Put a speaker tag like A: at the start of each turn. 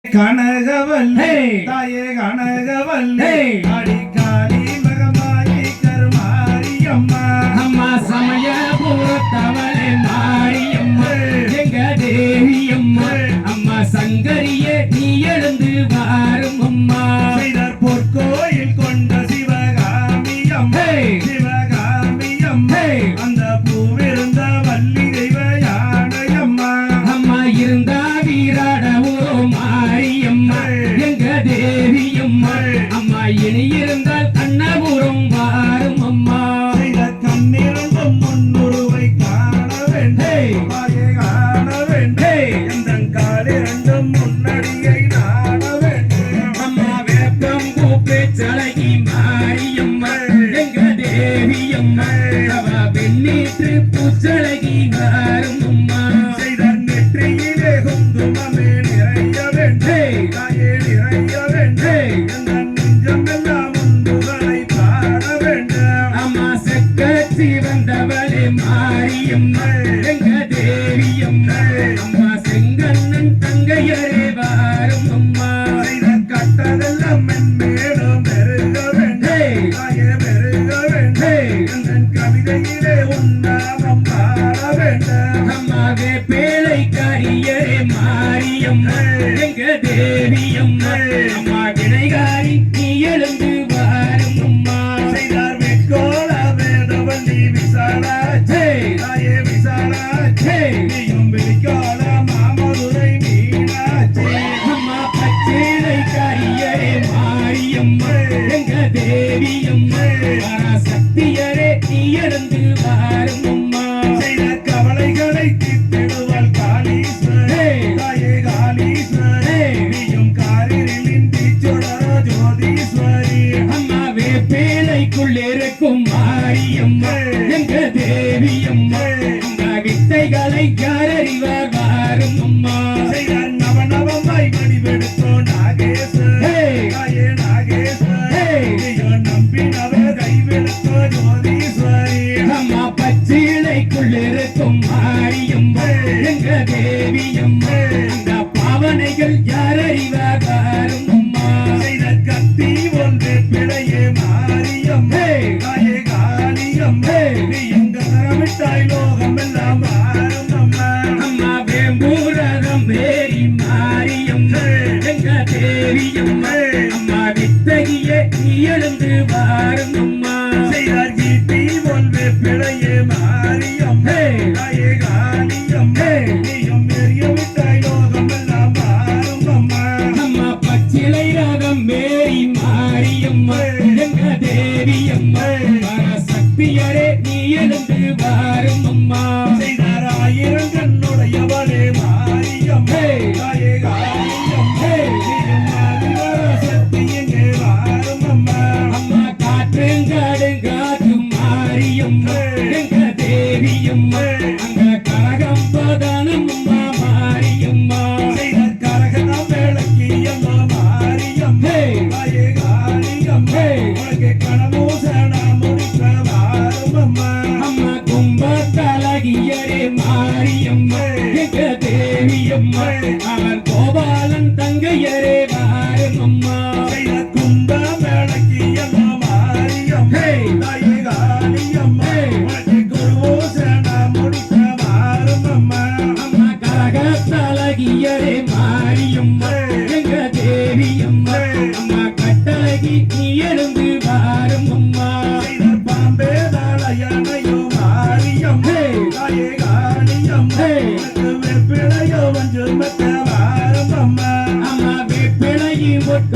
A: கனகவல்லே தாயே கனகவல்லே அடிக்காரி மகமாயி கருமாரியம்மா
B: அம்மா சமயபுரத்தவளே மாரியம்மா எங்க தேவியம்மா அம்மா சங்கரியே நீ எழுந்து வாரும் அம்மா
A: பொற்கோயில் கொண்ட சிவகாமியம் சிவகாமியம் அந்த பூவிருந்த வள்ளி தெய்வ யானையம்மா
B: அம்மா இருந்தா வீராட மாரியம்மா எங்க தேவியம்மா அம்மா இனி இருந்தால் கண்ணபுரம் வாரும் அம்மா
A: கண்ணிரண்டும் முன்னுருவை காண வேண்டும் காண வேண்டும் எந்த காலிரண்டும் முன்னடியை நாட வேண்டும்
B: அம்மா வேப்பம் பூப்பே சலகி மாரியம்மா எங்க தேவியம்மா அவ வெண்ணீற்று பூச்சலகி வாரும் அம்மா
A: நெற்றியிலே குங்குமமே நிறைய வேண்டும் தாயே நிறைய வேண்டும் எந்த நெஞ்சமெல்லாம் முன்புகளை பாட வேண்டும்
B: அம்மா செக்கச்சி வந்தவளே மாரியம்மா எங்க தேவியம்மா அம்மா செங்கண்ணன் தங்கையரே வாரும் அம்மா
A: கட்டதெல்லாம் மென்மேலும் பெருக வேண்டும் தாயே பெருக வேண்டும் எந்த கவிதையிலே உன்னாமம் பாட வேண்டும்
B: அம்மாவே பேழை காரியரே மாரியம்மா எங்க தேவியம்மா அம்மா வினைகாரி நீ எழுந்து வாரும் அம்மா
A: செய்தார் வெட்கோள வேதவல்லி விசாலாச்சே தாயே விசாலாச்சே நீயும் விழிக்கோள மாமதுரை மீனாச்சே
B: அம்மா பச்சேலை காரியரே மாரியம்மா எங்க தேவியம்மா பராசக்தியரே நீ எழுந்து வாரும் அம்மா
A: செய்த கவலைகளை தீர்த்திடுவாள் காளீஸ்வரே தாயே காளீஸ்வரே நீயும் காரிரிலின் தீச்சுடர ஜோதீஸ்வரி
B: அம்மாவே பேழைக்குள் இருக்கும் மாரியம்மா எங்க தேவியம்மா அம்மா வித்தைகளை யார் அறிவார் வாரும் அம்மா
A: செய்தார் நவநவமாய் வடிவெடுத்தோ நாகேஸ்வரே தாயே நாகேஸ்வரே நீயும் நம்பினவே கைவிடுத்தோ ஜோதீஸ்வரி
B: அம்மா பச்சீழைக்குள் இருக்கும் மாரியம்மா எங்க தேவியம்மா அந்த பாவனைகள் யார் அறிவார் வாரும் அம்மா
A: செய்த கத்தி ஒன்று பிழையே மாரியம் தாயே காளியம் நீ எங்க தரமிட்டாய் லோகம் எல்லாம் மாறும் அம்மா
B: அம்மா வேம்பூரகம் வேரி மாரியம்மா எங்க தேவியம்மா அம்மா வித்தகியே நீ எழுந்து வாரும் அம்மா
A: செய்தார் கீர்த்தி ஒன்று பிழையே மாரியம் தாயே காளியம் நீயும் எரிய விட்டாய் லோகம் எல்லாம் மாறும் அம்மா
B: அம்மா பச்சிலை ரகம் மேரி மாரியம்மா எங்க தேவியம்மா பராசக்தியரே நீ எழுந்து வாரும் அம்மா
A: செய்தார் ஆயிரம் கண்ணுடையவளே மாரியம் தாயே காளியம் நீயும் ஆதிவர சக்தி எங்கே வாரும் அம்மா
B: அம்மா காற்றும் மாரியம்மா எங்க தேவியம்மா அங்க கரகம் பதனம் அம்மா மாரியம்மா
A: செய்தார் கரகணம் விளக்கியம்மா மாரியம் தாயே காளியம் உனக்கு கணமூசன முடிக்க வாரும் அம்மா
B: அம்மா கும்பத்தலகியரே மாரியம்மா எங்க தேவியம்மா அவன் கோபாலன் தங்கையரே வாரும் அம்மா
A: செய்த கும்ப விளக்கியம்மா மாரியம் தாயே காளியம் உனக்கு குருவோசன முடிக்க வாரும் அம்மா
B: அம்மா கரகத்தலகியரே மாரியம்மா எங்க தேவியம்மா அம்மா கட்டழகி நீ எழுந்து வாரும் அம்மா
A: செய்தார் பாம்பே தாளையனையோ மாரியம் தாயே காளியம் உனக்கு வெப்பிழையோ வஞ்சு மெத்த வாரும் அம்மா
B: அம்மா வேப்பிளையும் ஒட்ட